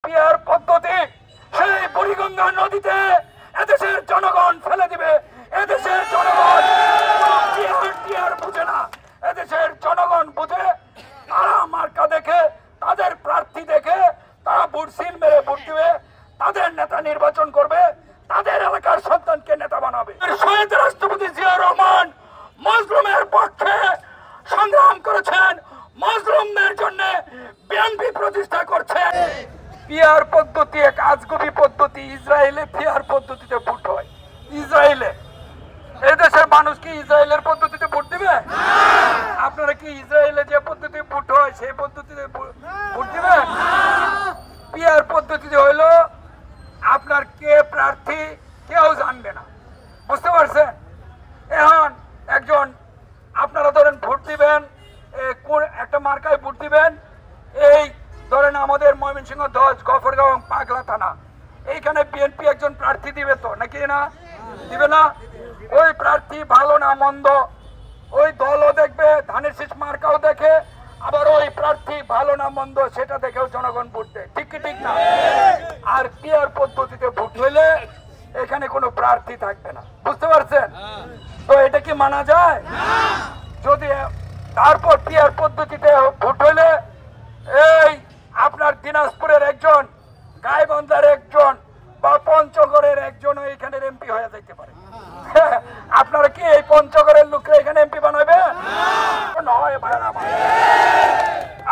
Peer পদ্ধতি সেই বুড়িগঙ্গা নদীতে এদেশের জনগণ ফেলে দিবে। এদেশের জনগণ পিয়ার বুঝে না, এদেশের জনগণ বুঝে। তারা মার্কা দেখে, তাদের প্রার্থী দেখে তারা ভোট সিল মেরে ভোট দিবে, তাদের নেতা নির্বাচন করবে, তাদের এলাকার সন্তানকে নেতা বানাবে। শহীদ রাষ্ট্রপতি জিয়া রহমান মজলুমের পক্ষে সংগ্রাম করেছেন, মজলুমদের জন্য বিএনপি প্রতিষ্ঠা করছে। পিয়ার পদ্ধতি এক আজগুবি পদ্ধতি। ইসরায়েলে পিয়ার পদ্ধতিতে ভোট হয়। ইসরায়েলে এদেশের মানুষ কি ইসরায়েলের পদ্ধতিতে ভোট দিবে? আপনারা কি ইসরায়েলে যে পদ্ধতি ভোট হয় সেই পদ্ধতিতে ভোট দিবেন? পিয়ার পদ্ধতিতে হইল আপনার কে প্রার্থী কেউ জানবে না, বুঝতে পারছেন? এখন একজন আপনারা ধরেন ভোট দিবেন, কোন একটা মার্কায় ভোট দিবেন। এই ধরেন আমাদের ময়মনসিংহ 10 গফরগাঁও এবং পাগলা থানা, এইখানে বিএনপি একজন প্রার্থী দিবে তো নাকি না? দিবে না? ওই প্রার্থী ভালো না মন্দ ওই দলও দেখবে, ধানের শীষ মার্কাও দেখে, আবার ওই প্রার্থী ভালো না মন্দ সেটা দেখেও জনগণ ভোট দেয়। ঠিক কি ঠিক না? আর পিয়ার পদ্ধতিতে ভোট হইলে এখানে কোনো প্রার্থী থাকবে না, বুঝতে পারছেন? তো এটা কি মানা যায়? যদি তারপর পিয়ার পদ্ধতিতে ভোট হইলে এই আপনার দিনাজপুরের একজন, গাইবান্ধার একজন বা পঞ্চগড়ের একজন এখানের এমপি হয়ে যাইতে পারে। আপনারা কি এই পঞ্চগড়ের লোকরা এখানে এমপি বানাবে?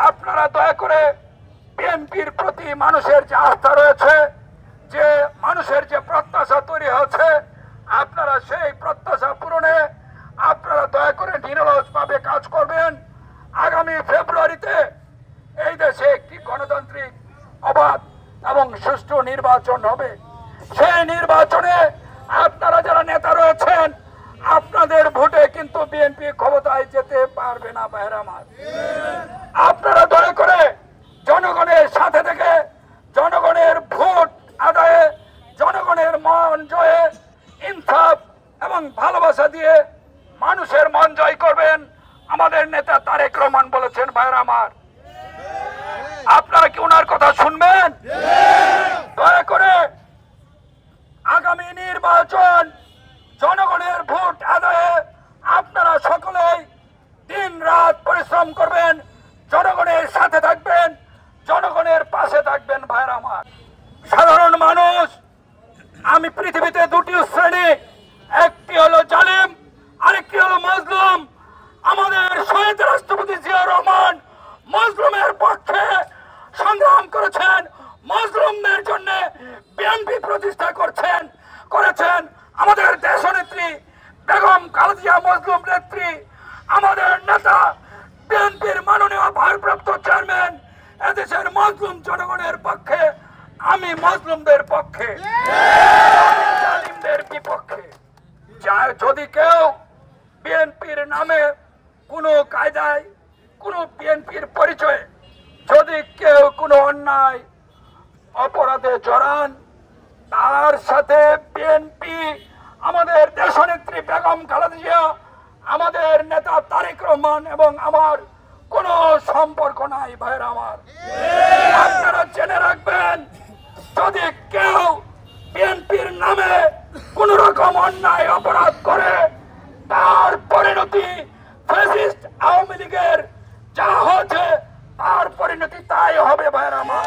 আপনারা দয়া করে বিএনপির প্রতি মানুষের যে আস্থা রয়েছে, যে মানুষের যে প্রত্যাশা তৈরি হয়েছে, আপনারা সেই প্রত্যাশা পূরণে আপনারা দয়া করে নিরলসভাবে কাজ করবেন। আগামী ফেব্রুয়ারিতে এই দেশে একটি গণতান্ত্রিক, অবাধ এবং সুষ্ঠু নির্বাচন হবে। সেই নির্বাচনে আপনারা যারা নেতা রয়েছেন, আপনাদের ভোটে কিন্তু বিএনপি ক্ষমতায় যেতে পারবে না। ভাইরা আমার, আপনারা দয়া করে জনগণের সাথে থেকে জনগণের ভোট আদায়ে, জনগণের মন জয়ে, ইনসাফ এবং ভালোবাসা দিয়ে মানুষের মন জয় করবেন। আমাদের নেতা তারেক রহমান বলেছেন। ভাইরা আমার, আপনারা কি ওনার কথা শুনবেন? দয়া করে আগামী নির্বাচন জনগণের ভোট আদায়ে আপনারা সকলেই দিন রাত পরিশ্রম করবেন, জনগণের সাথে থাকবেন, জনগণের পাশে থাকবেন। ভাইরা আমার, সাধারণ মানুষ, আমি পৃথিবীতে দুটি শ্রেণী, একটি হলো জালিম, আরেকটি হলো মজলুম। আমাদের শহীদ রাষ্ট্রপতি জিয়া রহমান মজলুমের পক্ষে সংগ্রাম করেছেন, মজলুমদের জন্য বিএনপি প্রতিষ্ঠা করেছেন। আমাদের দেশনেত্রী বেগম খালেদা জিয়া মজলুম নেত্রী, আমাদের নেতা বিএনপির মাননীয় ভারপ্রাপ্ত চেয়ারম্যান এদেশের মজলুম জনগণের পক্ষে। আমি মজলুমদের পক্ষে, জালিমদের বিপক্ষে। যদি কেউ বিএনপির নামে কোনো কায়দায়, কোনো বিএনপির পরিচয়ে যদি কেউ কোনো অন্যায় অপরাধে জড়ান, তার সাথে বিএনপি, আমাদের দেশনেত্রী বেগম খালেদা জিয়া, আমাদের নেতা তারেক রহমান এবং আমার কোনো সম্পর্ক নাই। ভাইরা আমার, আপনারা জেনে রাখবেন, যদি কেউ বিএনপির নামে কোন রকম অন্যায় অপরাধ করে, তার পরিণতি ফ্যাসিস্ট আওয়ামী লীগের যা হচ্ছে তার পরিণতি তাই হবে। ভাইরা আমার,